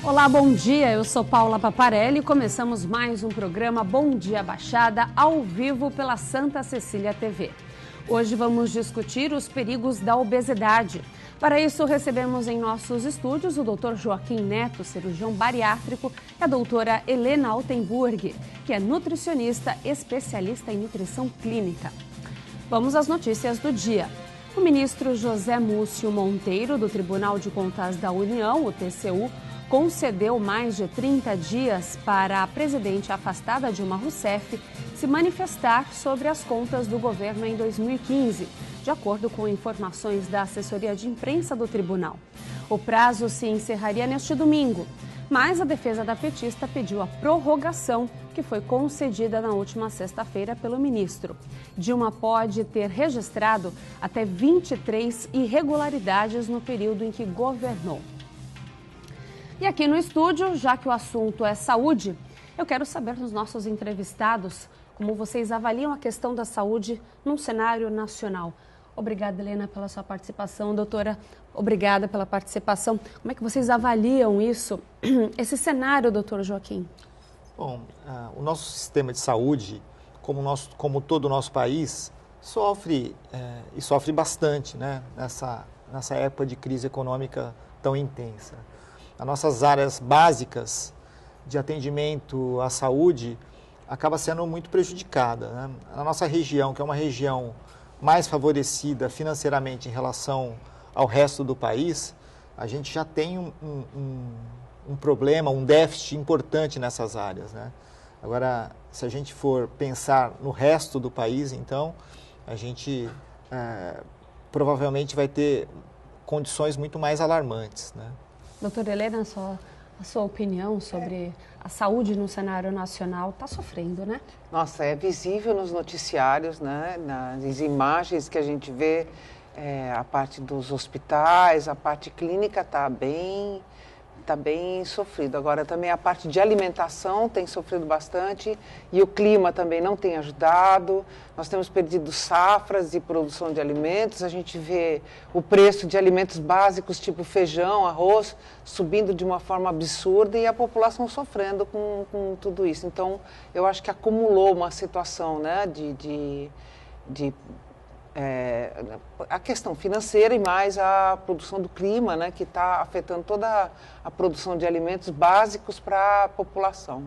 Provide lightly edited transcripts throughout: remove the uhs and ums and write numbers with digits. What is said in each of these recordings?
Olá, bom dia. Eu sou Paula Paparelli e começamos mais um programa Bom Dia Baixada ao vivo pela Santa Cecília TV. Hoje vamos discutir os perigos da obesidade. Para isso, recebemos em nossos estúdios o Dr. Joaquim Neto, cirurgião bariátrico, e a doutora Helena Altenburg, que é nutricionista especialista em nutrição clínica. Vamos às notícias do dia. O ministro José Múcio Monteiro, do Tribunal de Contas da União, o TCU, concedeu mais de 30 dias para a presidente afastada Dilma Rousseff se manifestar sobre as contas do governo em 2015, de acordo com informações da assessoria de imprensa do tribunal. O prazo se encerraria neste domingo, mas a defesa da petista pediu a prorrogação, que foi concedida na última sexta-feira pelo ministro. Dilma pode ter registrado até 23 irregularidades no período em que governou. E aqui no estúdio, já que o assunto é saúde, eu quero saber dos nossos entrevistados como vocês avaliam a questão da saúde num cenário nacional. Obrigada, Helena, pela sua participação. Doutora, obrigada pela participação. Como é que vocês avaliam isso, esse cenário, doutor Joaquim? Bom, o nosso sistema de saúde, como todo o nosso país, sofre e sofre bastante, né, nessa época de crise econômica tão intensa. As nossas áreas básicas de atendimento à saúde acaba sendo muito prejudicada, né? A nossa região, que é uma região mais favorecida financeiramente em relação ao resto do país, a gente já tem um problema, um déficit importante nessas áreas, né? Agora, se a gente for pensar no resto do país, então, a gente provavelmente vai ter condições muito mais alarmantes, né? Doutora Helena, a sua opinião sobre a saúde no cenário nacional está sofrendo, né? Nossa, é visível nos noticiários, né? Nas imagens que a gente vê, a parte dos hospitais, a parte clínica está bem sofrido. Agora também a parte de alimentação tem sofrido bastante e o clima também não tem ajudado. Nós temos perdido safras de produção de alimentos, a gente vê o preço de alimentos básicos tipo feijão, arroz, subindo de uma forma absurda e a população sofrendo com tudo isso. Então, eu acho que acumulou uma situação, né, a questão financeira e mais a produção do clima, né, que está afetando toda a produção de alimentos básicos para a população.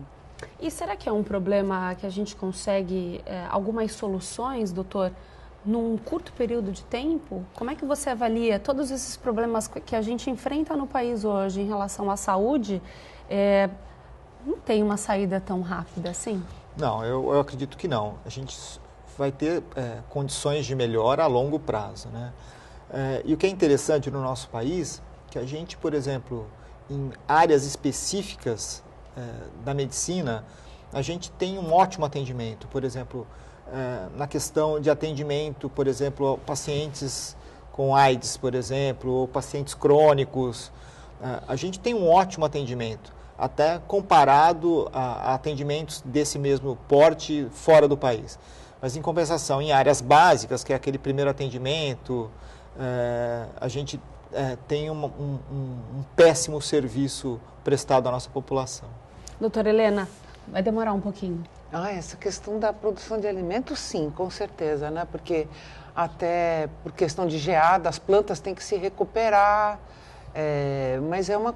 E será que é um problema que a gente consegue algumas soluções, doutor, num curto período de tempo? Como é que você avalia todos esses problemas que a gente enfrenta no país hoje em relação à saúde? Não tem uma saída tão rápida assim? Não, eu acredito que não. A gente vai ter condições de melhora a longo prazo, né? E o que é interessante no nosso país, que a gente, por exemplo, em áreas específicas da medicina, a gente tem um ótimo atendimento. Por exemplo, na questão de atendimento, por exemplo, pacientes com AIDS, por exemplo, ou pacientes crônicos, a gente tem um ótimo atendimento, até comparado a atendimentos desse mesmo porte fora do país. Mas, em compensação, em áreas básicas, que é aquele primeiro atendimento, a gente tem um péssimo serviço prestado à nossa população. Doutora Helena, vai demorar um pouquinho. Essa questão da produção de alimentos, sim, com certeza, né? Porque até por questão de geada, as plantas têm que se recuperar. Mas é uma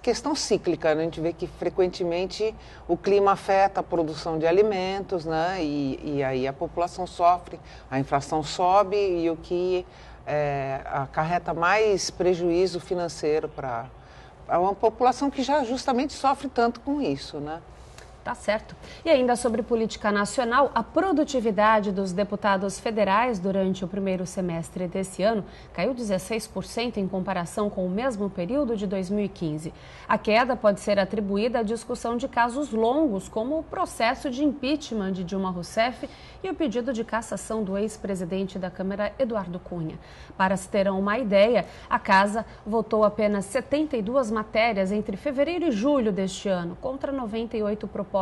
questão cíclica, né? A gente vê que frequentemente o clima afeta a produção de alimentos, né? E aí a população sofre, a inflação sobe e o que acarreta mais prejuízo financeiro para uma população que já justamente sofre tanto com isso, né? Tá certo. E ainda sobre política nacional, a produtividade dos deputados federais durante o primeiro semestre desse ano caiu 16% em comparação com o mesmo período de 2015. A queda pode ser atribuída à discussão de casos longos, como o processo de impeachment de Dilma Rousseff e o pedido de cassação do ex-presidente da Câmara, Eduardo Cunha. Para se ter uma ideia, a Casa votou apenas 72 matérias entre fevereiro e julho deste ano, contra 98 propostas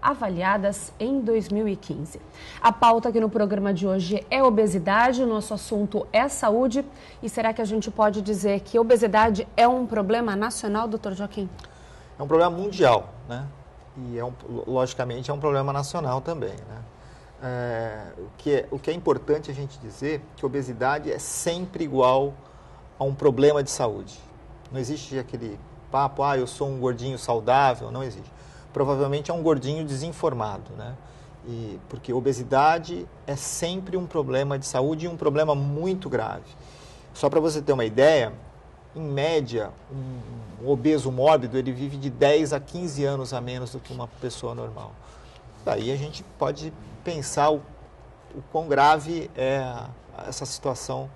avaliadas em 2015. A pauta aqui no programa de hoje é obesidade, o nosso assunto é saúde. E será que a gente pode dizer que obesidade é um problema nacional, doutor Joaquim? é um problema mundial, né? E logicamente é um problema nacional também, né? O que é importante a gente dizer que a obesidade é sempre igual a um problema de saúde. Não existe aquele papo, eu sou um gordinho saudável, não existe. Provavelmente é um gordinho desinformado, né? Porque obesidade é sempre um problema de saúde e um problema muito grave. Só para você ter uma ideia, em média, um obeso mórbido, ele vive de 10 a 15 anos a menos do que uma pessoa normal. Daí a gente pode pensar o quão grave é essa situação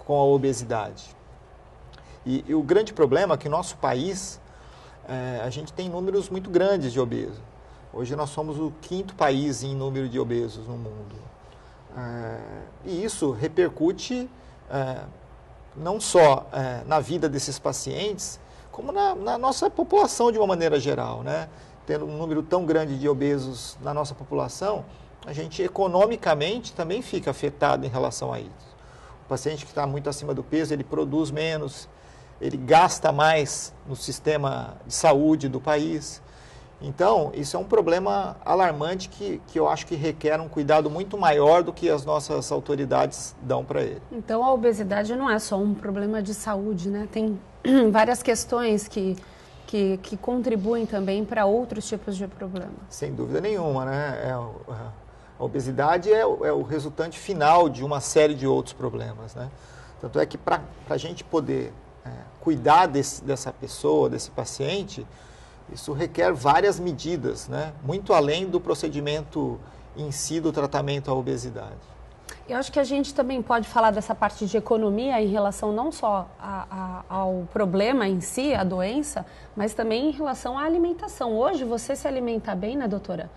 com a obesidade. E o grande problema é que no nosso país, a gente tem números muito grandes de obesos. Hoje nós somos o 5º país em número de obesos no mundo. E isso repercute não só na vida desses pacientes, como na nossa população de uma maneira geral, né? Tendo um número tão grande de obesos na nossa população, a gente economicamente também fica afetado em relação a isso. O paciente que está muito acima do peso, ele produz menos, ele gasta mais no sistema de saúde do país. Então, isso é um problema alarmante que eu acho que requer um cuidado muito maior do que as nossas autoridades dão para ele. Então, a obesidade não é só um problema de saúde, né? Tem várias questões que contribuem também para outros tipos de problemas. Sem dúvida nenhuma, né? A obesidade é o resultante final de uma série de outros problemas, né? Tanto é que para a gente poder cuidar dessa pessoa, desse paciente, isso requer várias medidas, né? Muito além do procedimento em si do tratamento à obesidade. Eu acho que a gente também pode falar dessa parte de economia em relação não só ao problema em si, a doença, mas também em relação à alimentação. Hoje, você se alimentar bem, né, doutora?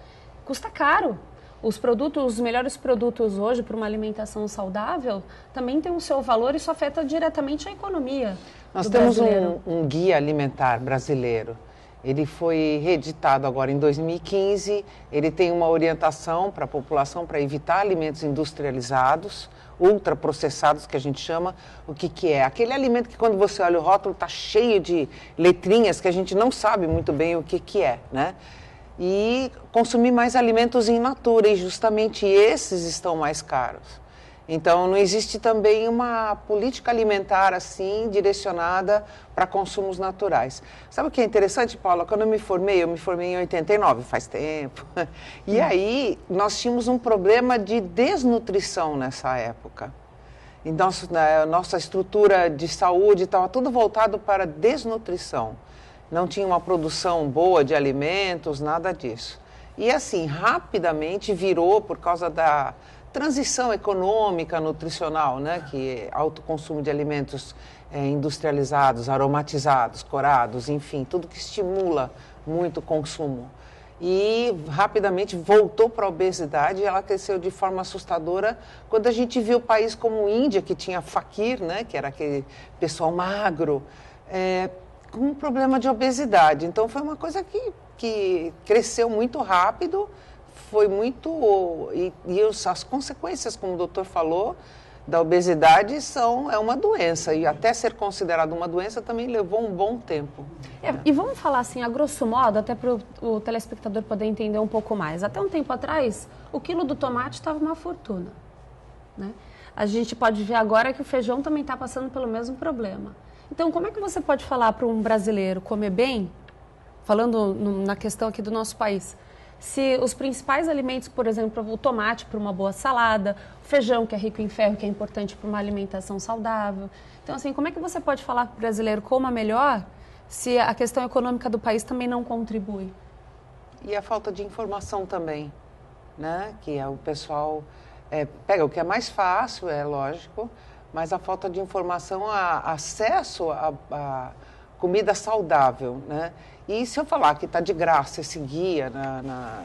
Custa caro. Os melhores produtos hoje para uma alimentação saudável também têm o seu valor e isso afeta diretamente a economia. Nós temos um guia alimentar brasileiro. Ele foi reeditado agora em 2015, ele tem uma orientação para a população para evitar alimentos industrializados, ultraprocessados, que a gente chama. O que é? Aquele alimento que quando você olha o rótulo está cheio de letrinhas que a gente não sabe muito bem o que é, né? E consumir mais alimentos in natura, e justamente esses estão mais caros. Então, não existe também uma política alimentar assim, direcionada para consumos naturais. Sabe o que é interessante, Paula? Quando eu me formei em 89, faz tempo. E aí, nós tínhamos um problema de desnutrição nessa época. Então, nossa estrutura de saúde estava tudo voltado para desnutrição. Não tinha uma produção boa de alimentos, nada disso. E assim, rapidamente virou por causa da transição econômica, nutricional, né? Que é alto consumo de alimentos industrializados, aromatizados, corados, enfim, tudo que estimula muito o consumo. E rapidamente voltou para a obesidade e ela cresceu de forma assustadora quando a gente viu país como a Índia, que tinha fakir, né? Que era aquele pessoal magro, com um problema de obesidade. Então foi uma coisa que cresceu muito rápido, foi muito... E as consequências, como o doutor falou, da obesidade é uma doença. E até ser considerada uma doença também levou um bom tempo. E vamos falar assim, a grosso modo, até para o telespectador poder entender um pouco mais. Até um tempo atrás, o quilo do tomate estava uma fortuna, né? A gente pode ver agora que o feijão também está passando pelo mesmo problema. Então, como é que você pode falar para um brasileiro comer bem, falando na questão aqui do nosso país, se os principais alimentos, por exemplo, o tomate para uma boa salada, o feijão que é rico em ferro, que é importante para uma alimentação saudável. Então, assim, como é que você pode falar para o brasileiro coma melhor se a questão econômica do país também não contribui? E a falta de informação também, né? Que o pessoal pega o que é mais fácil, é lógico, mas a falta de informação, acesso a comida saudável, né? E se eu falar que está de graça esse guia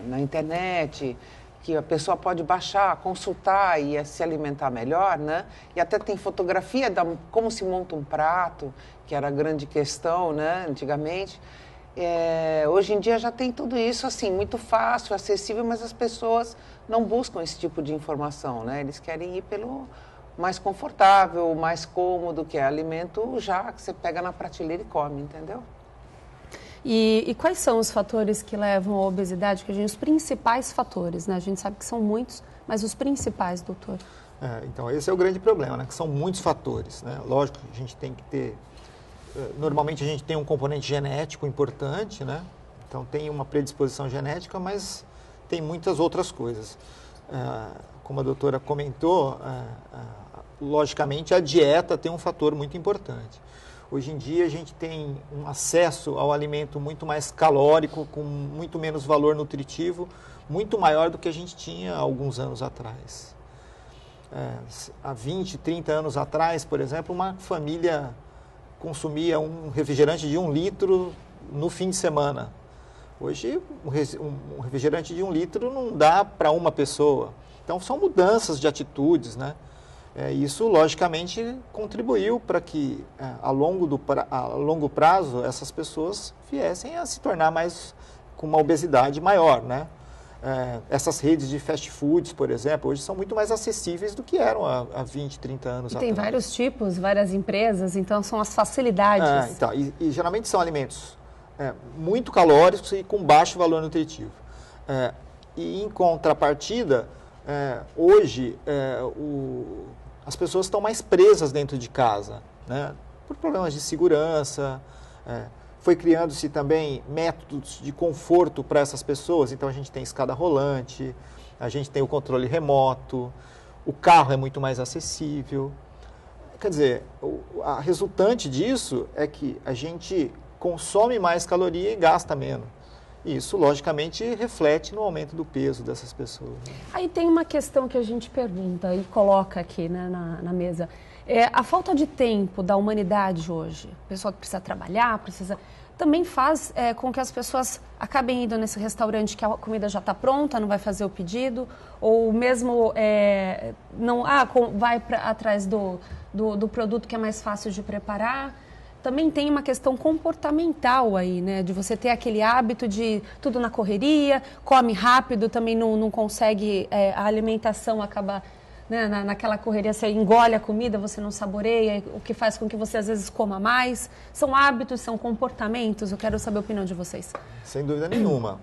na internet, que a pessoa pode baixar, consultar e se alimentar melhor, né? E até tem fotografia de como se monta um prato, que era a grande questão, né? Antigamente. Hoje em dia já tem tudo isso assim, muito fácil, acessível, mas as pessoas não buscam esse tipo de informação, né? Eles querem ir pelo mais confortável, mais cômodo, que é alimento já que você pega na prateleira e come, entendeu? E quais são os fatores que levam à obesidade? Os principais fatores, né? A gente sabe que são muitos, mas os principais, doutor? Então, esse é o grande problema, né? Que são muitos fatores, né? Lógico que a gente tem que ter... Normalmente a gente tem um componente genético importante, né? Então tem uma predisposição genética, mas tem muitas outras coisas. Como a doutora comentou, logicamente a dieta tem um fator muito importante. Hoje em dia a gente tem um acesso ao alimento muito mais calórico, com muito menos valor nutritivo, muito maior do que a gente tinha há alguns anos atrás. Há 20, 30 anos atrás, por exemplo, uma família consumia um refrigerante de 1 litro no fim de semana. Hoje, um refrigerante de 1 litro não dá para uma pessoa. Então, são mudanças de atitudes, né? Isso, logicamente, contribuiu para que, a longo prazo, essas pessoas viessem a se tornar com uma obesidade maior, né? Essas redes de fast foods, por exemplo, hoje são muito mais acessíveis do que eram há 20, 30 anos atrás. E tem vários tipos, várias empresas, então são as facilidades. E geralmente são alimentos muito calóricos e com baixo valor nutritivo. E em contrapartida, hoje as pessoas estão mais presas dentro de casa, né? Por problemas de segurança. Foi criando-se também métodos de conforto para essas pessoas. Então, a gente tem escada rolante, a gente tem o controle remoto, o carro é muito mais acessível. Quer dizer, a resultante disso é que a gente consome mais caloria e gasta menos. E isso, logicamente, reflete no aumento do peso dessas pessoas. Aí tem uma questão que a gente pergunta e coloca aqui, né, na mesa. A falta de tempo da humanidade hoje, a pessoa que precisa trabalhar, também faz com que as pessoas acabem indo nesse restaurante que a comida já está pronta, não vai fazer o pedido, ou mesmo vai atrás do produto que é mais fácil de preparar. Também tem uma questão comportamental aí, né? De você ter aquele hábito de tudo na correria, come rápido, também não consegue, a alimentação acaba... Né, naquela correria, você engole a comida, você não saboreia, o que faz com que você às vezes coma mais. São hábitos, são comportamentos. Eu quero saber a opinião de vocês. Sem dúvida nenhuma.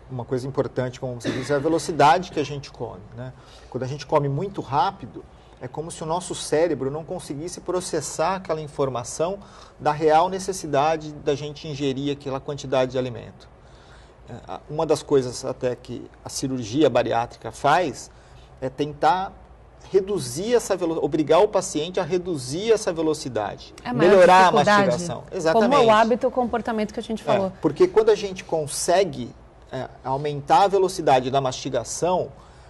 Uma coisa importante, como você disse, é a velocidade que a gente come, né? Quando a gente come muito rápido, é como se o nosso cérebro não conseguisse processar aquela informação da real necessidade da gente ingerir aquela quantidade de alimento. Uma das coisas até que a cirurgia bariátrica faz é tentar reduzir essa velocidade, obrigar o paciente a reduzir essa velocidade, melhorar a mastigação. Exatamente. Como é o hábito, o comportamento que a gente falou. Porque quando a gente consegue aumentar a velocidade da mastigação,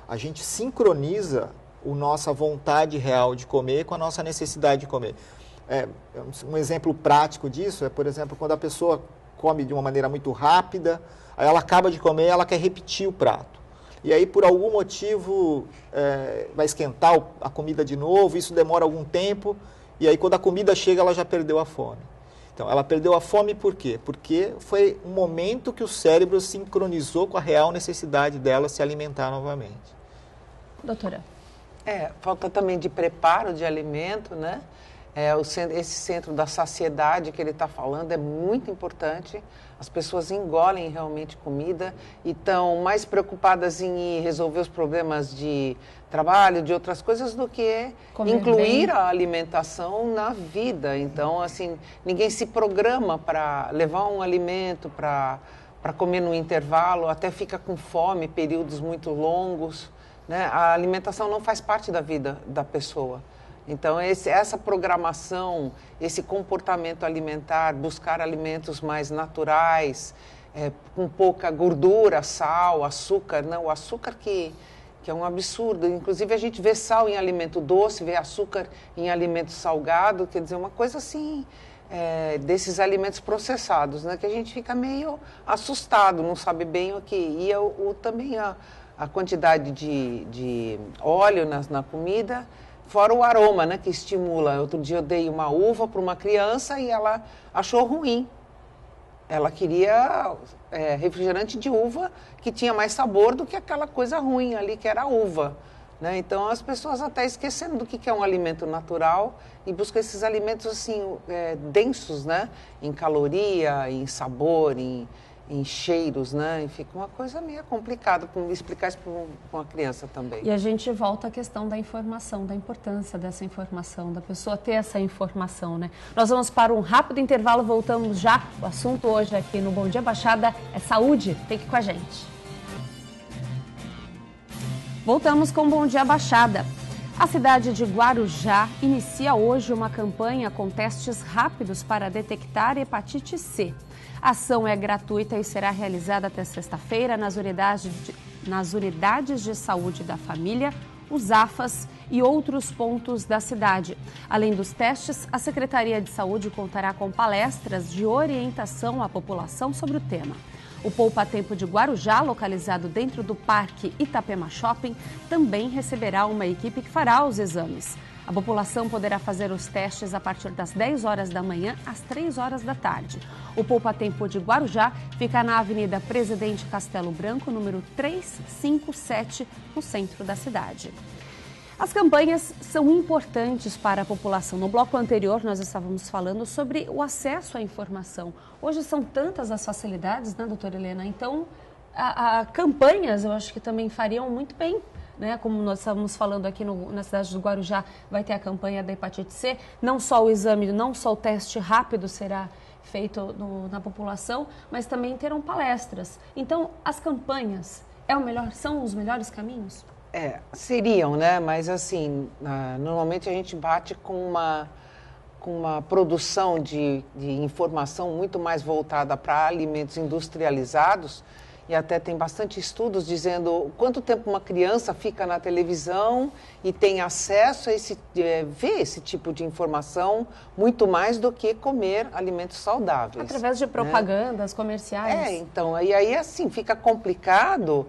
a gente sincroniza a nossa vontade real de comer com a nossa necessidade de comer. Um exemplo prático disso é, por exemplo, quando a pessoa come de uma maneira muito rápida, aí ela acaba de comer, ela quer repetir o prato. E aí, por algum motivo, vai esquentar a comida de novo, isso demora algum tempo, e aí quando a comida chega, ela já perdeu a fome. Então, ela perdeu a fome por quê? Porque foi um momento que o cérebro sincronizou com a real necessidade dela se alimentar novamente. Doutora? Falta também de preparo de alimento, né? Esse centro da saciedade que ele está falando é muito importante. As pessoas engolem realmente comida e estão mais preocupadas em resolver os problemas de trabalho, de outras coisas, do que incluir a alimentação na vida. Então, assim, ninguém se programa para levar um alimento para comer no intervalo, até fica com fome, períodos muito longos, né? A alimentação não faz parte da vida da pessoa. Então, essa programação, esse comportamento alimentar, buscar alimentos mais naturais, com pouca gordura, sal, açúcar, o açúcar que é um absurdo. Inclusive, a gente vê sal em alimento doce, vê açúcar em alimento salgado, quer dizer, uma coisa assim, desses alimentos processados, né, que a gente fica meio assustado, não sabe bem o que. E também a quantidade de óleo na comida, fora o aroma, né, que estimula. Outro dia eu dei uma uva para uma criança e ela achou ruim. Ela queria refrigerante de uva que tinha mais sabor do que aquela coisa ruim ali, que era a uva. né? Então, as pessoas até esquecendo do que é um alimento natural e buscam esses alimentos assim, densos, né? Em caloria, em sabor, em cheiros, né? E fica uma coisa meio complicada para explicar isso para uma criança também. E a gente volta à questão da informação, da importância dessa informação, da pessoa ter essa informação, né? Nós vamos para um rápido intervalo, voltamos já. O assunto hoje aqui no Bom Dia Baixada é saúde. Fique com a gente. Voltamos com Bom Dia Baixada. A cidade de Guarujá inicia hoje uma campanha com testes rápidos para detectar hepatite C. A ação é gratuita e será realizada até sexta-feira nas unidades de saúde da família, os AFAS e outros pontos da cidade. Além dos testes, a Secretaria de Saúde contará com palestras de orientação à população sobre o tema. O Poupa Tempo de Guarujá, localizado dentro do Parque Itapema Shopping, também receberá uma equipe que fará os exames. A população poderá fazer os testes a partir das 10 horas da manhã às 3 horas da tarde. O Poupa Tempo de Guarujá fica na Avenida Presidente Castelo Branco, número 357, no centro da cidade. As campanhas são importantes para a população. No bloco anterior, nós estávamos falando sobre o acesso à informação. Hoje são tantas as facilidades, né, doutora Helena? Então, campanhas eu acho que também fariam muito bem, né? Como nós estávamos falando aqui na cidade do Guarujá, vai ter a campanha da hepatite C. Não só o exame, não só o teste rápido será feito na população, mas também terão palestras. Então, as campanhas são os melhores caminhos? Seriam, né? Mas assim, normalmente a gente bate com uma produção de informação muito mais voltada para alimentos industrializados, e até tem bastante estudos dizendo quanto tempo uma criança fica na televisão e tem acesso a ver esse tipo de informação muito mais do que comer alimentos saudáveis. Através de propagandas, né? Comerciais. Então, e aí assim, fica complicado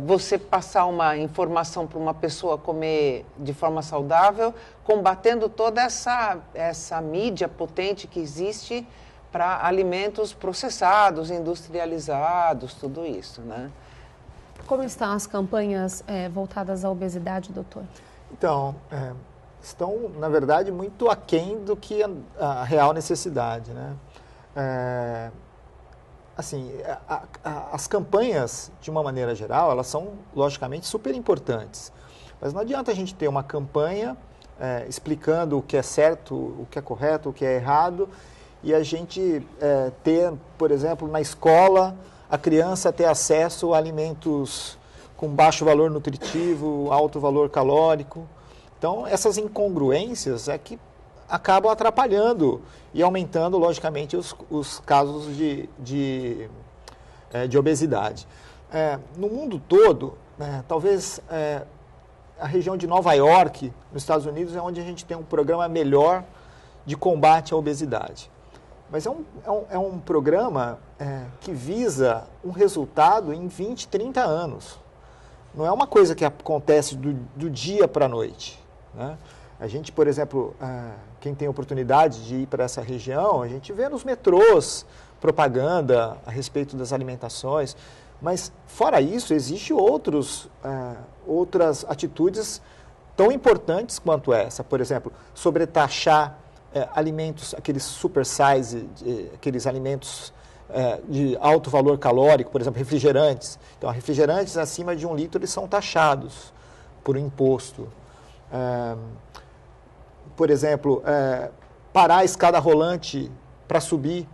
você passar uma informação para uma pessoa comer de forma saudável, combatendo toda essa mídia potente que existe para alimentos processados, industrializados, tudo isso, né? Como estão as campanhas voltadas à obesidade, doutor? Então, estão, na verdade, muito aquém do que a real necessidade, né? Assim, as campanhas, de uma maneira geral, elas são, logicamente, super importantes. Mas não adianta a gente ter uma campanha explicando o que é certo, o que é correto, o que é errado, e a gente ter, por exemplo, na escola, a criança ter acesso a alimentos com baixo valor nutritivo, alto valor calórico. Então, essas incongruências é que acabam atrapalhando e aumentando, logicamente, os casos de obesidade. No mundo todo, talvez a região de Nova York, nos Estados Unidos, é onde a gente tem um programa melhor de combate à obesidade. Mas é um programa que visa um resultado em 20, 30 anos. Não é uma coisa que acontece do dia para a noite, né? A gente, por exemplo, quem tem oportunidade de ir para essa região, a gente vê nos metrôs propaganda a respeito das alimentações, mas fora isso, existem outras atitudes tão importantes quanto essa. Por exemplo, sobretaxar alimentos, aqueles super size, aqueles alimentos de alto valor calórico, por exemplo, refrigerantes. Então, refrigerantes acima de 1 litro, eles são taxados por um imposto. Por exemplo, parar a escada rolante para subir,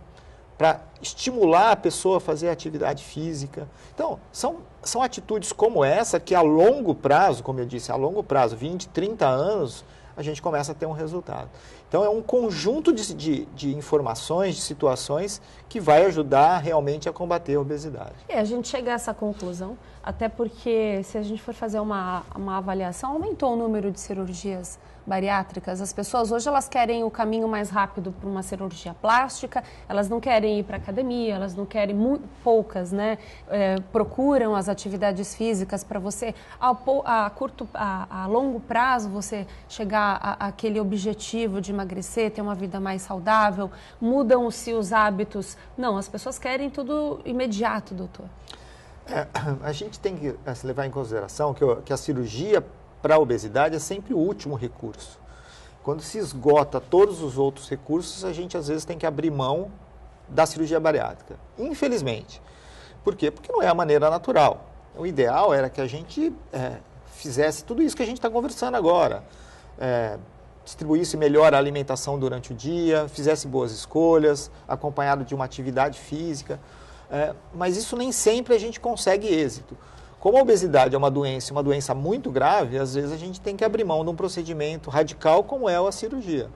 para estimular a pessoa a fazer atividade física. Então, são atitudes como essa que a longo prazo, como eu disse, a longo prazo, 20, 30 anos, a gente começa a ter um resultado. Então, é um conjunto de informações, de situações que vai ajudar realmente a combater a obesidade. A gente chega a essa conclusão, até porque se a gente for fazer uma avaliação, aumentou o número de cirurgias bariátricas. As pessoas hoje elas querem o caminho mais rápido para uma cirurgia plástica, elas não querem ir para academia, elas não querem, poucas, né? Procuram as atividades físicas para você, a longo prazo, você chegar àquele objetivo de emagrecer, ter uma vida mais saudável, mudam-se os hábitos. Não, as pessoas querem tudo imediato, doutor. A gente tem que se levar em consideração que a cirurgia para a obesidade é sempre o último recurso. Quando se esgota todos os outros recursos, a gente às vezes tem que abrir mão da cirurgia bariátrica. Infelizmente. Por quê? Porque não é a maneira natural. O ideal era que a gente fizesse tudo isso que a gente está conversando agora. Distribuísse melhor a alimentação durante o dia, fizesse boas escolhas, acompanhado de uma atividade física. Mas isso nem sempre a gente consegue êxito. Como a obesidade é uma doença muito grave, às vezes a gente tem que abrir mão de um procedimento radical como é a cirurgia.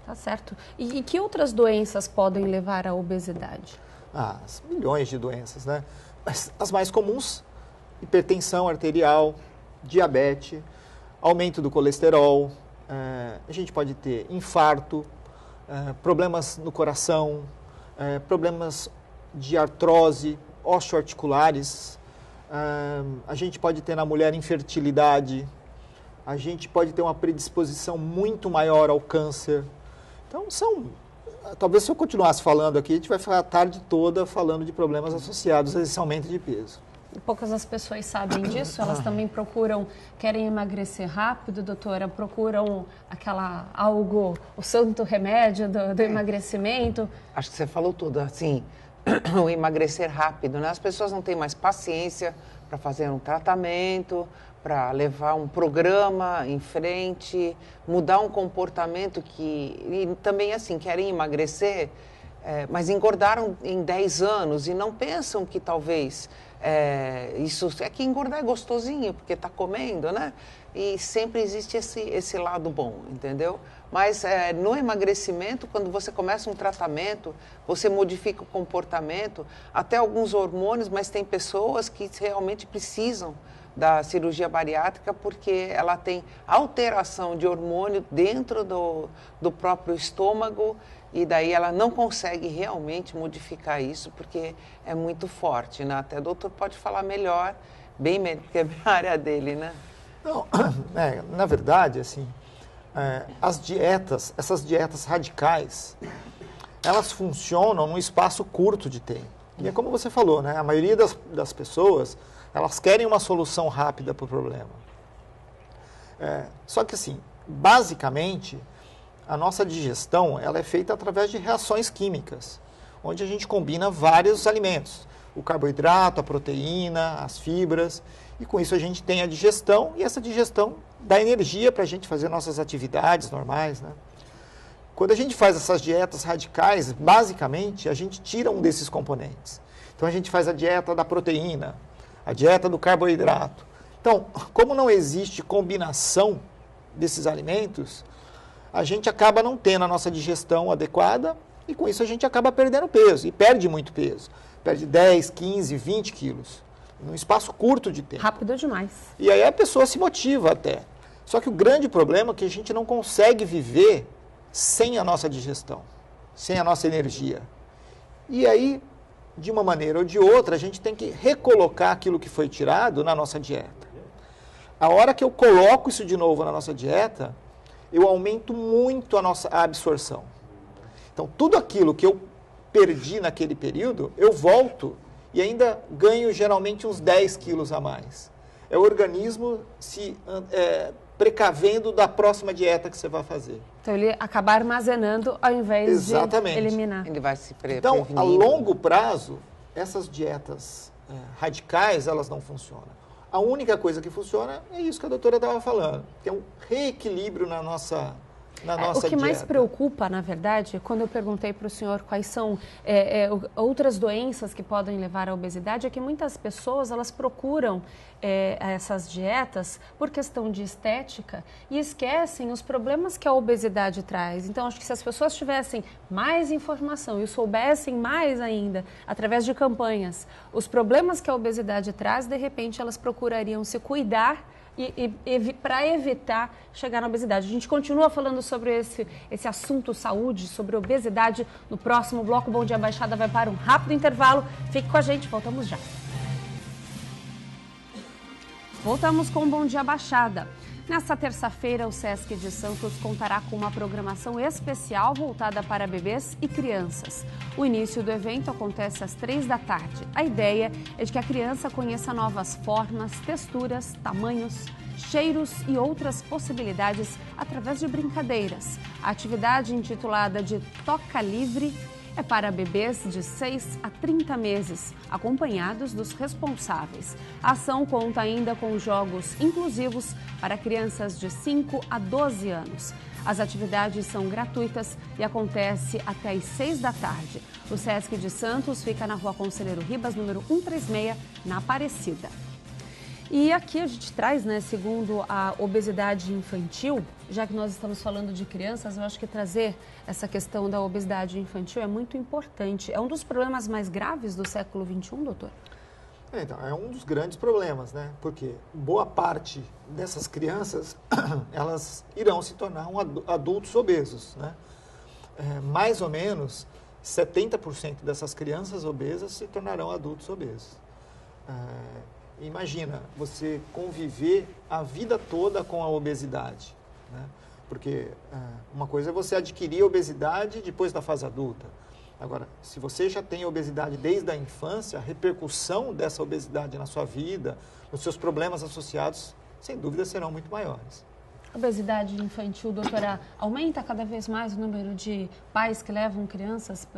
Tá certo. E que outras doenças podem levar à obesidade? Milhões de doenças, né? Mas as mais comuns, hipertensão arterial, diabetes, aumento do colesterol, a gente pode ter infarto, problemas no coração, problemas de artrose, osteoarticulares, a gente pode ter na mulher infertilidade, a gente pode ter uma predisposição muito maior ao câncer. Então, talvez se eu continuasse falando aqui, a gente vai ficar a tarde toda falando de problemas associados a esse aumento de peso. Poucas as pessoas sabem disso, elas também querem emagrecer rápido, doutora, procuram o santo remédio do emagrecimento. Acho que você falou tudo, assim, o emagrecer rápido, né? As pessoas não têm mais paciência para fazer um tratamento, para levar um programa em frente, mudar um comportamento e também, assim, querem emagrecer, mas engordaram em 10 anos e não pensam que talvez isso é que engordar é gostosinho, porque está comendo, né? E sempre existe esse lado bom, entendeu? Mas no emagrecimento, quando você começa um tratamento, você modifica o comportamento, até alguns hormônios, mas tem pessoas que realmente precisam da cirurgia bariátrica porque ela tem alteração de hormônio dentro do próprio estômago e daí ela não consegue realmente modificar isso porque é muito forte, né? Até o doutor pode falar melhor, bem melhor, porque é a área dele, né? Não, na verdade, assim, essas dietas radicais, elas funcionam num espaço curto de tempo. E é como você falou, né? A maioria das pessoas, elas querem uma solução rápida para o problema. Só que, assim, basicamente, a nossa digestão ela é feita através de reações químicas, onde a gente combina vários alimentos. O carboidrato, a proteína, as fibras, e com isso a gente tem a digestão, e essa digestão dá energia para a gente fazer nossas atividades normais, né? Quando a gente faz essas dietas radicais, basicamente, a gente tira um desses componentes. Então, a gente faz a dieta da proteína, a dieta do carboidrato. Então, como não existe combinação desses alimentos, a gente acaba não tendo a nossa digestão adequada e com isso a gente acaba perdendo peso e perde muito peso. Perde 10, 15, 20 quilos num espaço curto de tempo. Rápido demais. E aí a pessoa se motiva até. Só que o grande problema é que a gente não consegue viver sem a nossa digestão, sem a nossa energia. E aí, de uma maneira ou de outra, a gente tem que recolocar aquilo que foi tirado na nossa dieta. A hora que eu coloco isso de novo na nossa dieta, eu aumento muito a absorção. Então, tudo aquilo que eu perdi naquele período, eu volto e ainda ganho geralmente uns 10 quilos a mais. É o organismo se precavendo da próxima dieta que você vai fazer. Então, ele acaba armazenando ao invés Exatamente. De eliminar. Ele vai se Então, a longo prazo, essas dietas radicais, elas não funcionam. A única coisa que funciona é isso que a doutora estava falando. Tem um reequilíbrio na nossa dieta. O que mais preocupa, na verdade, quando eu perguntei para o senhor quais são outras doenças que podem levar à obesidade, é que muitas pessoas elas procuram essas dietas por questão de estética e esquecem os problemas que a obesidade traz. Então, acho que se as pessoas tivessem mais informação e soubessem mais ainda, através de campanhas, os problemas que a obesidade traz, de repente elas procurariam se cuidar para evitar chegar na obesidade. A gente continua falando sobre esse assunto saúde, sobre obesidade, no próximo bloco. Bom Dia Baixada vai para um rápido intervalo. Fique com a gente, voltamos já. Voltamos com o Bom Dia Baixada. Nesta terça-feira, o Sesc de Santos contará com uma programação especial voltada para bebês e crianças. O início do evento acontece às 15h. A ideia é de que a criança conheça novas formas, texturas, tamanhos cheiros e outras possibilidades através de brincadeiras. A atividade, intitulada de Toca Livre, é para bebês de 6 a 30 meses, acompanhados dos responsáveis. A ação conta ainda com jogos inclusivos para crianças de 5 a 12 anos. As atividades são gratuitas e acontecem até às 6 da tarde. O Sesc de Santos fica na Rua Conselheiro Ribas, número 136, na Aparecida. E aqui a gente traz, segundo a obesidade infantil, já que nós estamos falando de crianças, eu acho que trazer essa questão da obesidade infantil é muito importante. É um dos problemas mais graves do século XXI, doutor? Então, é um dos grandes problemas, Porque boa parte dessas crianças, elas irão se tornar adultos obesos, Mais ou menos 70% dessas crianças obesas se tornarão adultos obesos. Imagina você conviver a vida toda com a obesidade, Porque uma coisa é você adquirir obesidade depois da fase adulta. Agora, se você já tem obesidade desde a infância, a repercussão dessa obesidade na sua vida, nos seus problemas associados, sem dúvida serão muito maiores. A obesidade infantil, doutora, aumenta cada vez mais o número de pais que levam crianças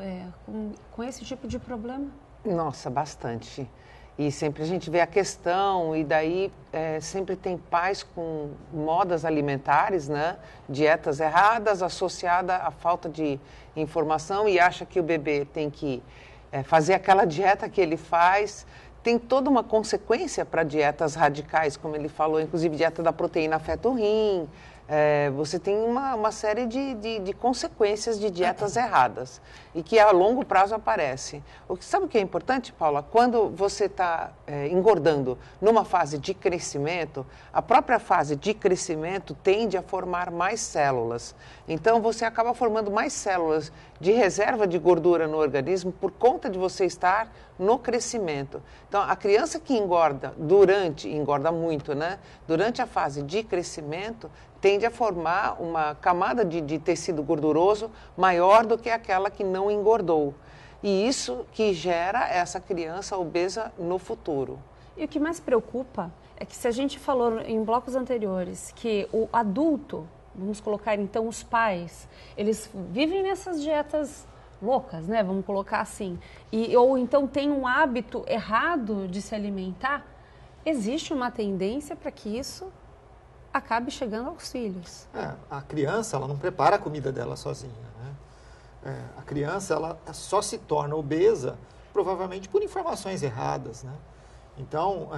com esse tipo de problema? Nossa, bastante. E sempre a gente vê a questão, e daí sempre tem pais com modas alimentares, dietas erradas, associada à falta de informação, e acha que o bebê tem que fazer aquela dieta que ele faz. Tem toda uma consequência para dietas radicais, como ele falou, inclusive dieta da proteína afeta o rim. Você tem uma série de consequências de dietas erradas e que a longo prazo aparece. Sabe o que é importante, Paula? Quando você está engordando numa fase de crescimento, a própria fase de crescimento tende a formar mais células. Então, você acaba formando mais células de reserva de gordura no organismo por conta de você estar no crescimento. Então, a criança que engorda muito, durante a fase de crescimento, tende a formar uma camada de tecido gorduroso maior do que aquela que não engordou. E isso que gera essa criança obesa no futuro. E o que mais preocupa é que, se a gente falou em blocos anteriores que o adulto, vamos colocar então os pais, eles vivem nessas dietas loucas, vamos colocar assim, ou então tem um hábito errado de se alimentar, existe uma tendência para que isso acabe chegando aos filhos. A criança, ela não prepara a comida dela sozinha, A criança, ela só se torna obesa, provavelmente por informações erradas, Então,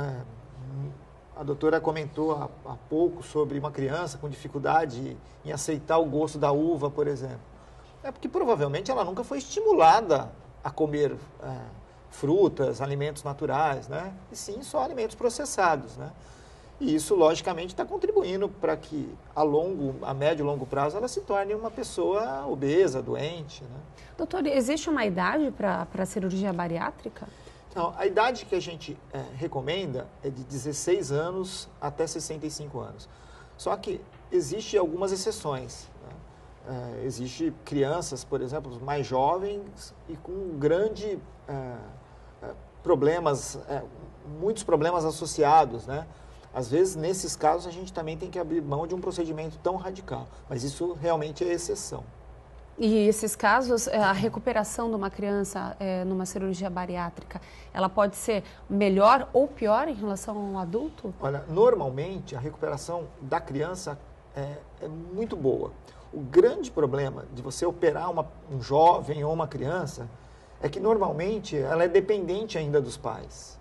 a doutora comentou há pouco sobre uma criança com dificuldade em aceitar o gosto da uva, por exemplo. É porque provavelmente ela nunca foi estimulada a comer frutas, alimentos naturais, E sim só alimentos processados, E isso, logicamente, está contribuindo para que, a médio e longo prazo, ela se torne uma pessoa obesa, doente. Doutor, existe uma idade para a cirurgia bariátrica? Então, a idade que a gente recomenda é de 16 anos até 65 anos. Só que existem algumas exceções. Existem crianças, por exemplo, mais jovens e com grandes problemas, muitos problemas associados, Às vezes, nesses casos, a gente também tem que abrir mão de um procedimento tão radical, mas isso realmente é exceção. E esses casos, a recuperação de uma criança numa cirurgia bariátrica, ela pode ser melhor ou pior em relação a um adulto? Olha, normalmente a recuperação da criança é muito boa. O grande problema de você operar um jovem ou uma criança é que normalmente ela é dependente ainda dos pais.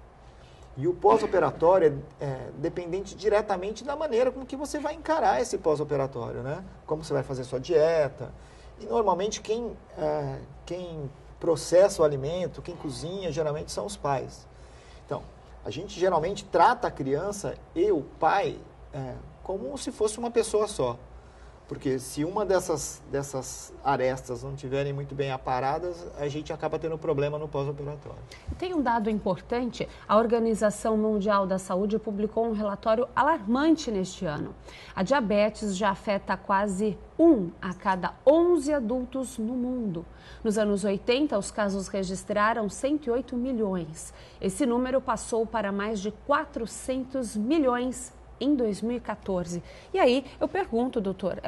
E o pós-operatório é dependente diretamente da maneira com que você vai encarar esse pós-operatório, Como você vai fazer sua dieta. E normalmente quem processa o alimento, quem cozinha, geralmente são os pais. Então, a gente geralmente trata a criança e o pai como se fosse uma pessoa só. Porque se uma dessas arestas não estiverem muito bem aparadas, a gente acaba tendo problema no pós-operatório. Tem um dado importante. A Organização Mundial da Saúde publicou um relatório alarmante neste ano. A diabetes já afeta quase 1 a cada 11 adultos no mundo. Nos anos 80, os casos registraram 108 milhões. Esse número passou para mais de 400 milhões em 2014. E aí eu pergunto, doutor,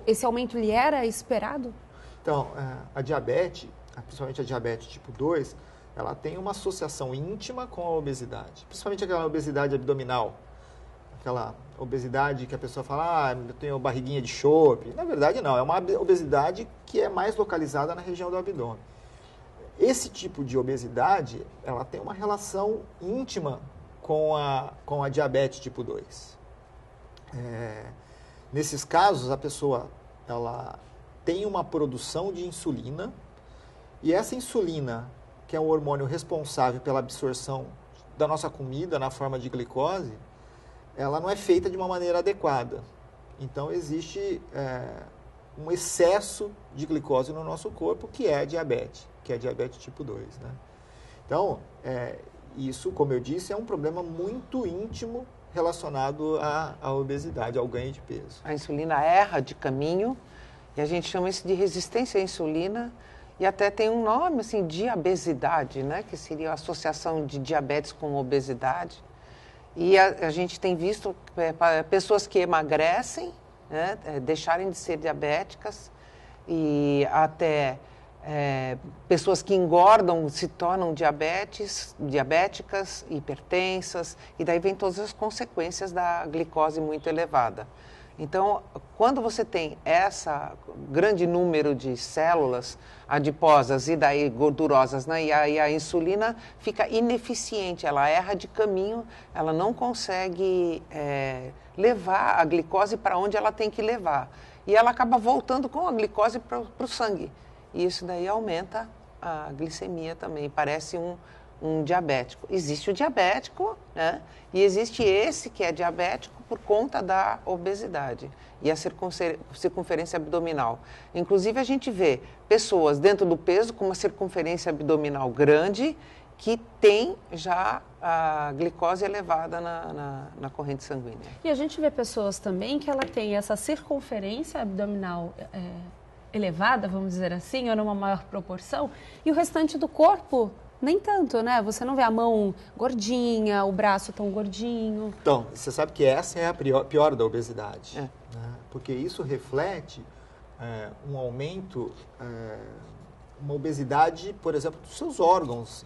esse aumento ele era esperado? Então, a diabetes, principalmente a diabetes tipo 2, ela tem uma associação íntima com a obesidade, principalmente aquela obesidade abdominal, aquela obesidade que a pessoa fala, eu tenho barriguinha de chope. Na verdade, não, é uma obesidade que é mais localizada na região do abdômen. Esse tipo de obesidade, ela tem uma relação íntima com a diabetes tipo 2. Nesses casos, a pessoa ela tem uma produção de insulina, e essa insulina, que é um hormônio responsável pela absorção da nossa comida na forma de glicose, ela não é feita de uma maneira adequada. Então, existe um excesso de glicose no nosso corpo, que é a diabetes tipo 2. Né? Então, isso, como eu disse, é um problema muito íntimo relacionado à obesidade, ao ganho de peso. A insulina erra de caminho, e a gente chama isso de resistência à insulina, e até tem um nome, assim, diabesidade, né? Que seria a associação de diabetes com obesidade. E a gente tem visto pessoas que emagrecem, né? Deixarem de ser diabéticas, e até pessoas que engordam se tornam diabéticas, hipertensas, e daí vem todas as consequências da glicose muito elevada. Então, quando você tem esse grande número de células adiposas e daí gordurosas, né, e a insulina fica ineficiente, ela erra de caminho, ela não consegue levar a glicose para onde ela tem que levar. E ela acaba voltando com a glicose para o sangue. E isso daí aumenta a glicemia também, parece um diabético. Existe o diabético, né? E existe esse que é diabético por conta da obesidade e a circunferência abdominal. Inclusive, a gente vê pessoas dentro do peso com uma circunferência abdominal grande que tem já a glicose elevada na corrente sanguínea. E a gente vê pessoas também que ela tem essa circunferência abdominal elevada, vamos dizer assim, ou numa maior proporção, e o restante do corpo nem tanto, né? Você não vê a mão gordinha, o braço tão gordinho. Então, você sabe que essa é a pior da obesidade. Né? Porque isso reflete um aumento, uma obesidade, por exemplo, dos seus órgãos,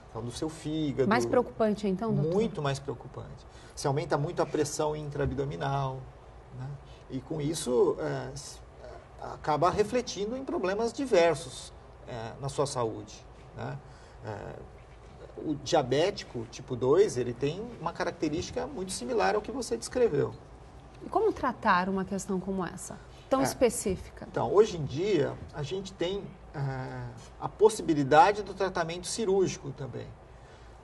então, do seu fígado. Mais preocupante, então, doutor? Muito mais preocupante. Se aumenta muito a pressão intraabdominal, né? E com isso acaba refletindo em problemas diversos na sua saúde, né? O diabético tipo 2, ele tem uma característica muito similar ao que você descreveu. E como tratar uma questão como essa, tão específica? Então, hoje em dia, a gente tem a possibilidade do tratamento cirúrgico também,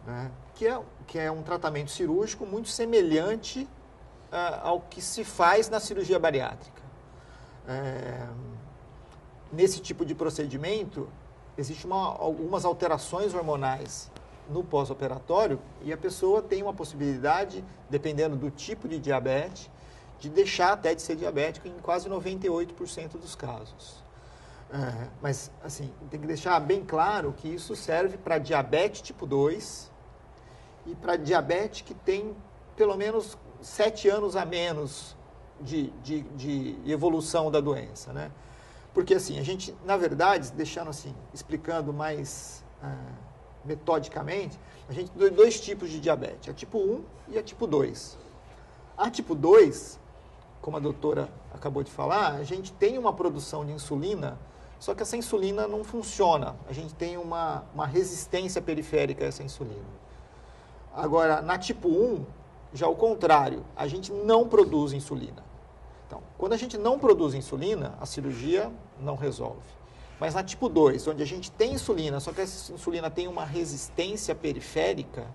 né? Que é um tratamento cirúrgico muito semelhante ao que se faz na cirurgia bariátrica. Nesse tipo de procedimento, existem algumas alterações hormonais no pós-operatório e a pessoa tem uma possibilidade, dependendo do tipo de diabetes, de deixar até de ser diabético em quase 98% dos casos. Mas, assim, tem que deixar bem claro que isso serve para diabetes tipo 2 e para diabetes que tem pelo menos 7 anos a menos de evolução da doença, né? Porque, assim, a gente, na verdade, deixando assim, explicando mais metodicamente, a gente tem dois tipos de diabetes, a tipo 1 e a tipo 2. A tipo 2, como a doutora acabou de falar, a gente tem uma produção de insulina, só que essa insulina não funciona. A gente tem uma resistência periférica a essa insulina. Agora, na tipo 1, já o contrário, a gente não produz insulina. Então, quando a gente não produz insulina, a cirurgia não resolve. Mas na tipo 2, onde a gente tem insulina, só que essa insulina tem uma resistência periférica,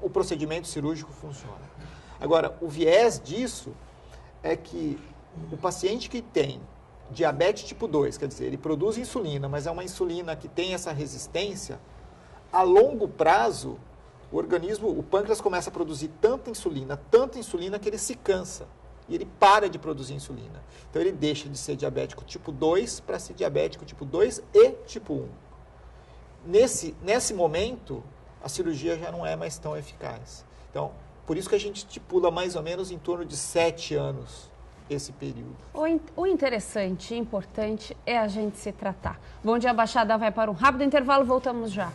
o procedimento cirúrgico funciona. Agora, o viés disso é que o paciente que tem diabetes tipo 2, quer dizer, ele produz insulina, mas é uma insulina que tem essa resistência, a longo prazo, o pâncreas começa a produzir tanta insulina que ele se cansa e ele para de produzir insulina. Então, ele deixa de ser diabético tipo 2 para ser diabético tipo 2 e tipo 1. Nesse momento, a cirurgia já não é mais tão eficaz. Então, por isso que a gente estipula mais ou menos em torno de 7 anos esse período. O interessante e importante é a gente se tratar. Bom Dia Baixada vai para um rápido intervalo, voltamos já.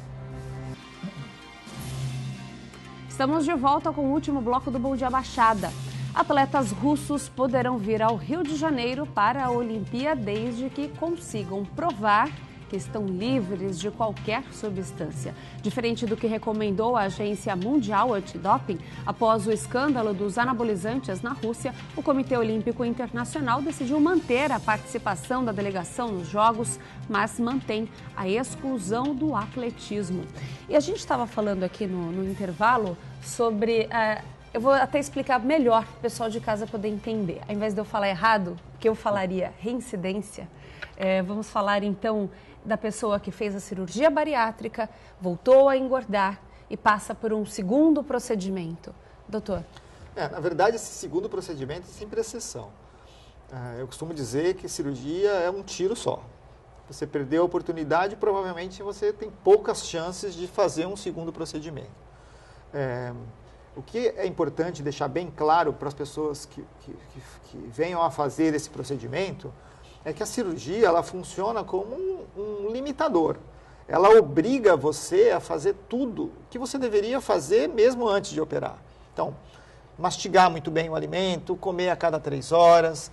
Estamos de volta com o último bloco do Bom Dia Baixada. Atletas russos poderão vir ao Rio de Janeiro para a Olimpíada desde que consigam provar que estão livres de qualquer substância. Diferente do que recomendou a Agência Mundial Antidoping, após o escândalo dos anabolizantes na Rússia, o Comitê Olímpico Internacional decidiu manter a participação da delegação nos Jogos, mas mantém a exclusão do atletismo. E a gente estava falando aqui no intervalo sobre... eu vou até explicar melhor para o pessoal de casa poder entender. Ao invés de eu falar errado, que eu falaria reincidência, vamos falar então da pessoa que fez a cirurgia bariátrica, voltou a engordar e passa por um segundo procedimento. Doutor? Na verdade, esse segundo procedimento é sempre exceção. Eu costumo dizer que cirurgia é um tiro só. Você perdeu a oportunidade, provavelmente você tem poucas chances de fazer um segundo procedimento. O que é importante deixar bem claro para as pessoas que venham a fazer esse procedimento é que a cirurgia ela funciona como um limitador. Ela obriga você a fazer tudo que você deveria fazer mesmo antes de operar. Então, mastigar muito bem o alimento, comer a cada 3 horas,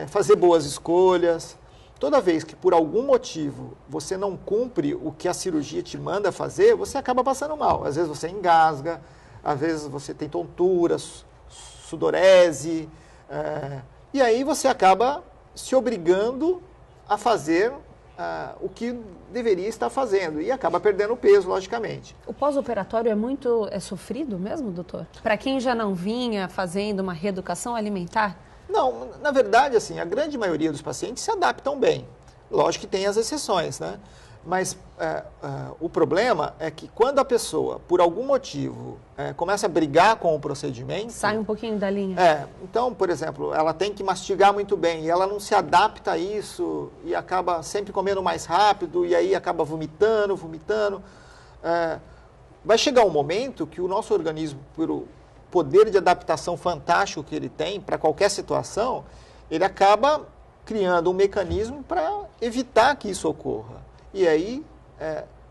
fazer boas escolhas. Toda vez que por algum motivo você não cumpre o que a cirurgia te manda fazer, você acaba passando mal. Às vezes você engasga, às vezes você tem tontura, sudorese, e aí você acaba se obrigando a fazer o que deveria estar fazendo e acaba perdendo peso, logicamente. O pós-operatório é sofrido mesmo, doutor? Para quem já não vinha fazendo uma reeducação alimentar? Não, na verdade, assim, a grande maioria dos pacientes se adaptam bem. Lógico que tem as exceções, né? Mas o problema é que quando a pessoa, por algum motivo, começa a brigar com o procedimento... Sai um pouquinho da linha. Então, por exemplo, ela tem que mastigar muito bem e ela não se adapta a isso e acaba sempre comendo mais rápido e aí acaba vomitando. Vai chegar um momento que o nosso organismo, por poder de adaptação fantástico que ele tem para qualquer situação, ele acaba criando um mecanismo para evitar que isso ocorra. E aí,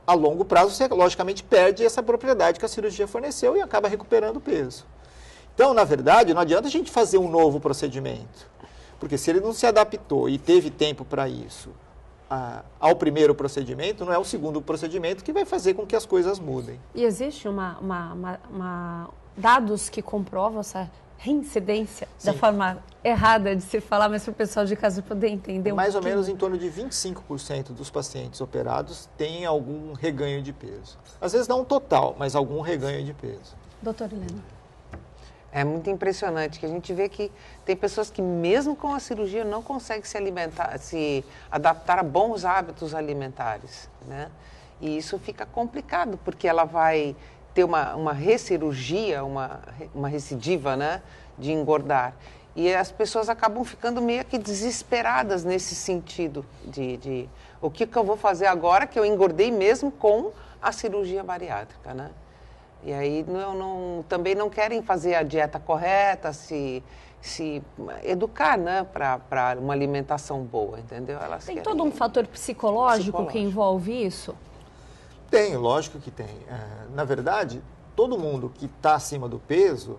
a longo prazo, você logicamente perde essa propriedade que a cirurgia forneceu e acaba recuperando peso. Então, na verdade, não adianta a gente fazer um novo procedimento, porque se ele não se adaptou e teve tempo para isso ao primeiro procedimento, não é o segundo procedimento que vai fazer com que as coisas mudem. E existe dados que comprovam essa reincidência? Sim. Da forma errada de se falar, mas para o pessoal de casa poder entender mais ou menos em torno de 25% dos pacientes operados têm algum reganho de peso. Às vezes não total, mas algum reganho de peso. Doutora Helena. É muito impressionante que a gente vê que tem pessoas que mesmo com a cirurgia não conseguem se adaptar a bons hábitos alimentares, né? E isso fica complicado, porque ela vai ter uma recirurgia, uma recidiva, né, de engordar. E as pessoas acabam ficando meio que desesperadas nesse sentido de o que eu vou fazer agora que eu engordei mesmo com a cirurgia bariátrica, né? E aí também não querem fazer a dieta correta, se educar, né, para uma alimentação boa, entendeu? Tem todo um fator psicológico que envolve isso? Tem, lógico que tem. Na verdade, todo mundo que está acima do peso,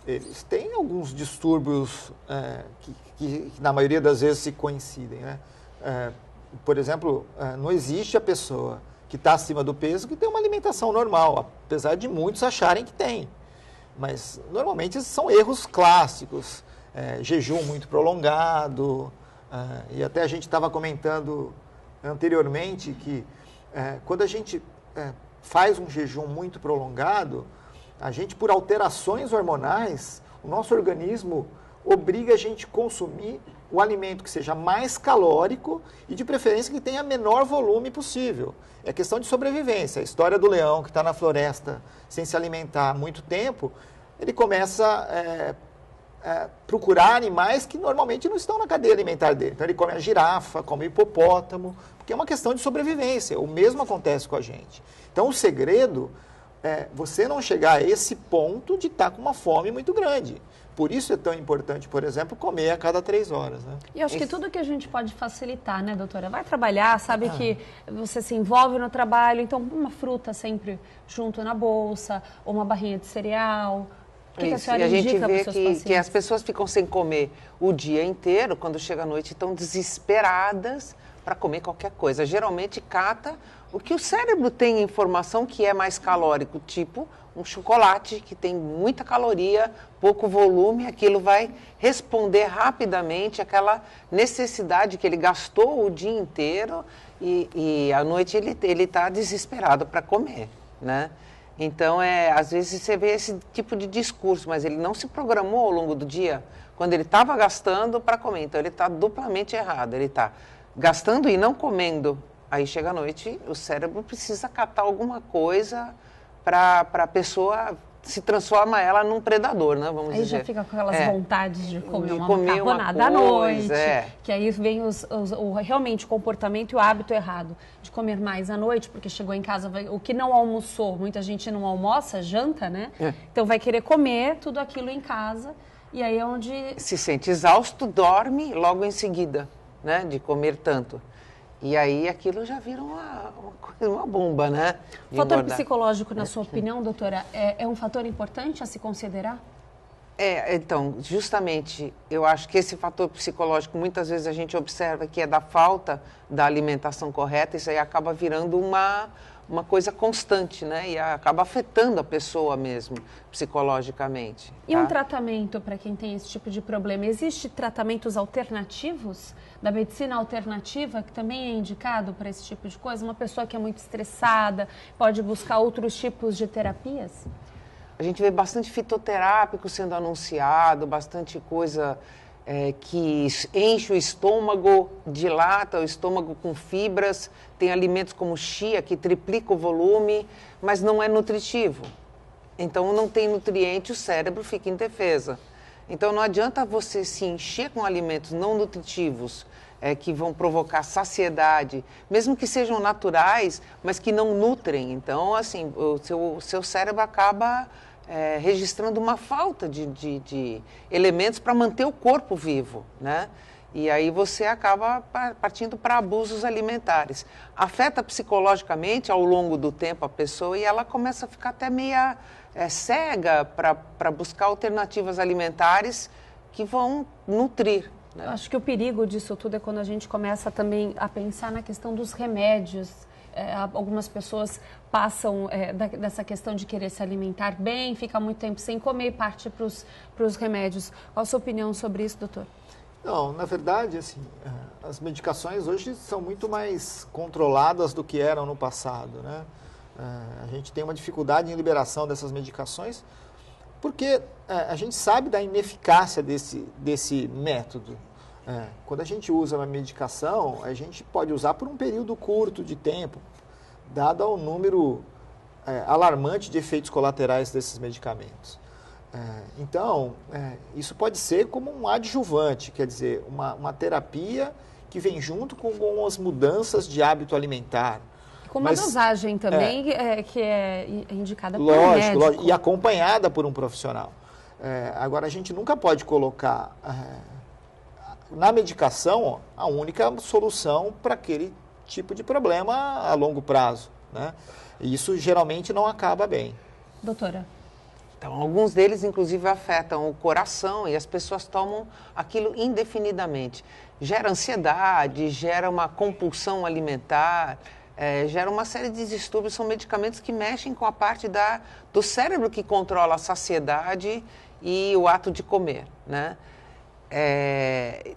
eles têm alguns distúrbios que na maioria das vezes se coincidem, né? Por exemplo, não existe a pessoa que está acima do peso que tem uma alimentação normal, apesar de muitos acharem que tem. Mas, normalmente, são erros clássicos. Jejum muito prolongado, e até a gente estava comentando anteriormente que quando a gente faz um jejum muito prolongado, a gente, por alterações hormonais, o nosso organismo obriga a gente a consumir o alimento que seja mais calórico e, de preferência, que tenha menor volume possível. É questão de sobrevivência. A história do leão que está na floresta sem se alimentar há muito tempo, ele começa a procurar animais que normalmente não estão na cadeia alimentar dele. Então, ele come a girafa, come o hipopótamo, porque é uma questão de sobrevivência. O mesmo acontece com a gente. Então, o segredo você não chegar a esse ponto de estar com uma fome muito grande. Por isso é tão importante, por exemplo, comer a cada 3 horas, né? E eu acho que tudo que a gente pode facilitar, né, doutora? Vai trabalhar, sabe que você se envolve no trabalho, então uma fruta sempre junto na bolsa, ou uma barrinha de cereal. O que a senhora indica para os seus pacientes? Que as pessoas ficam sem comer o dia inteiro, quando chega à noite estão desesperadas para comer qualquer coisa. Geralmente cata o que o cérebro tem informação que é mais calórico, tipo um chocolate que tem muita caloria, pouco volume, aquilo vai responder rapidamente àquela necessidade que ele gastou o dia inteiro e à noite ele está desesperado para comer, né? Então, às vezes você vê esse tipo de discurso, mas ele não se programou ao longo do dia, quando ele estava gastando para comer. Então, ele está duplamente errado, ele está gastando e não comendo. Aí chega à noite, o cérebro precisa catar alguma coisa para a pessoa se transforma ela num predador, né? Vamos dizer. Aí já fica com aquelas vontades de comer uma comer macarronada à noite, que aí vem realmente o comportamento e o hábito errado de comer mais à noite, porque chegou em casa, o que não almoçou, muita gente não almoça, janta, né? Então vai querer comer tudo aquilo em casa e aí é onde... Se sente exausto, dorme logo em seguida, né? De comer tanto. E aí aquilo já vira uma bomba, né? O fator psicológico, na sua opinião, doutora, é um fator importante a se considerar? Então, justamente, eu acho que esse fator psicológico, muitas vezes a gente observa que é da falta da alimentação correta, isso aí acaba virando uma coisa constante, né? E acaba afetando a pessoa mesmo, psicologicamente. Tá? E um tratamento para quem tem esse tipo de problema? Existem tratamentos alternativos, da medicina alternativa, que também é indicado para esse tipo de coisa? Uma pessoa que é muito estressada pode buscar outros tipos de terapias? A gente vê bastante fitoterápico sendo anunciado, bastante coisa que enche o estômago, dilata o estômago com fibras. Tem alimentos como chia, que triplica o volume, mas não é nutritivo. Então, não tem nutriente, o cérebro fica em defesa. Então, não adianta você se encher com alimentos não nutritivos, que vão provocar saciedade, mesmo que sejam naturais, mas que não nutrem. Então, assim, o seu cérebro acaba registrando uma falta de elementos para manter o corpo vivo, né? E aí você acaba partindo para abusos alimentares. Afeta psicologicamente ao longo do tempo a pessoa e ela começa a ficar até meia cega para buscar alternativas alimentares que vão nutrir. Eu acho que o perigo disso tudo é quando a gente começa também a pensar na questão dos remédios. Algumas pessoas passam dessa questão de querer se alimentar bem, fica muito tempo sem comer e parte para os remédios. Qual a sua opinião sobre isso, doutor? Não, na verdade, assim, as medicações hoje são muito mais controladas do que eram no passado, né? A gente tem uma dificuldade em liberação dessas medicações porque a gente sabe da ineficácia desse método. Quando a gente usa uma medicação, a gente pode usar por um período curto de tempo, dado ao número alarmante de efeitos colaterais desses medicamentos. Então, isso pode ser como um adjuvante, quer dizer, uma terapia que vem junto com as mudanças de hábito alimentar. Com uma dosagem também que é indicada por um médico. Lógico, e acompanhada por um profissional. Agora, a gente nunca pode colocar na medicação a única solução para aquele tipo de problema a longo prazo, né? E isso geralmente não acaba bem. Doutora? Então, alguns deles, inclusive, afetam o coração e as pessoas tomam aquilo indefinidamente. Gera ansiedade, gera uma compulsão alimentar, gera uma série de distúrbios. São medicamentos que mexem com a parte do cérebro que controla a saciedade e o ato de comer, né?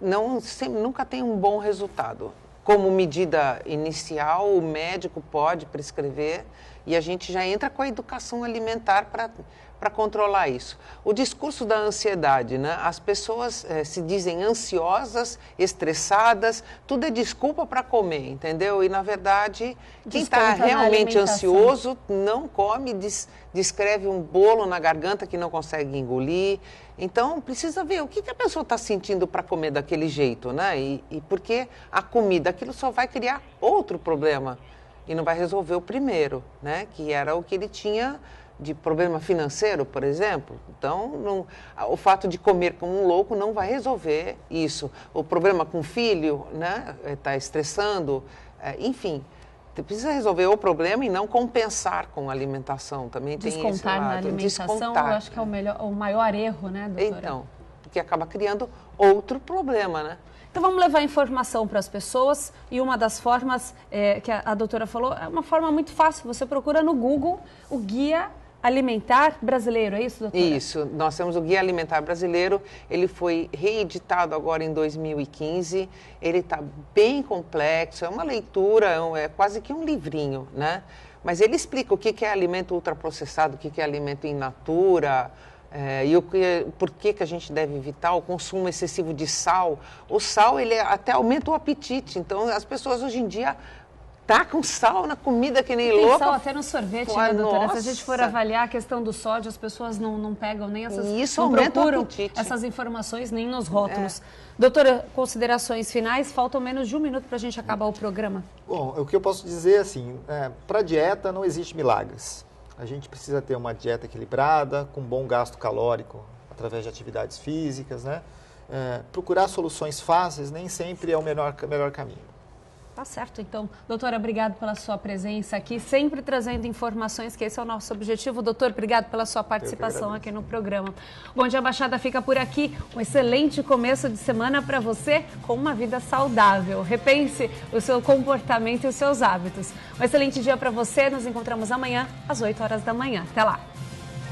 Nunca tem um bom resultado. Como medida inicial, o médico pode prescrever e a gente já entra com a educação alimentar para controlar isso. O discurso da ansiedade, né? As pessoas se dizem ansiosas, estressadas, tudo é desculpa para comer, entendeu? E, na verdade, quem está realmente ansioso não come, descreve um bolo na garganta que não consegue engolir. Então, precisa ver o que a pessoa está sentindo para comer daquele jeito, né? E porque a comida, aquilo só vai criar outro problema e não vai resolver o primeiro, né? Que era o que ele tinha de problema financeiro, por exemplo. Então, o fato de comer como um louco não vai resolver isso. O problema com o filho, né? Está estressando, enfim. Você precisa resolver o problema e não compensar com a alimentação. Também tem esse lado. Descontar na alimentação, eu acho que é o maior erro, né, doutora? Então, porque acaba criando outro problema, né? Então vamos levar informação para as pessoas e uma das formas que a doutora falou é uma forma muito fácil. Você procura no Google o Guia Alimentar Brasileiro, é isso, doutora? Isso, nós temos o Guia Alimentar Brasileiro, ele foi reeditado agora em 2015, ele está bem complexo, é uma leitura, é quase que um livrinho, né? Mas ele explica o que é alimento ultraprocessado, o que é alimento in natura, por que a gente deve evitar o consumo excessivo de sal. O sal, ele até aumenta o apetite, então as pessoas hoje em dia tacam sal na comida que nem louca. Tem sal até no sorvete, né, doutora? Nossa. Se a gente for avaliar a questão do sódio, as pessoas não pegam nem essas... Isso não procuram apetite. Essas informações nem nos rótulos. Doutora, considerações finais? Faltam menos de 1 minuto para a gente acabar o programa. Bom, o que eu posso dizer, assim, para a dieta não existe milagres. A gente precisa ter uma dieta equilibrada, com bom gasto calórico, através de atividades físicas, né? Procurar soluções fáceis nem sempre é o melhor caminho. Tá certo, então. Doutora, obrigado pela sua presença aqui, sempre trazendo informações, que esse é o nosso objetivo. Doutor, obrigado pela sua participação aqui no programa. Bom Dia Baixada fica por aqui. Um excelente começo de semana para você com uma vida saudável. Repense o seu comportamento e os seus hábitos. Um excelente dia para você. Nos encontramos amanhã às 8 horas da manhã. Até lá.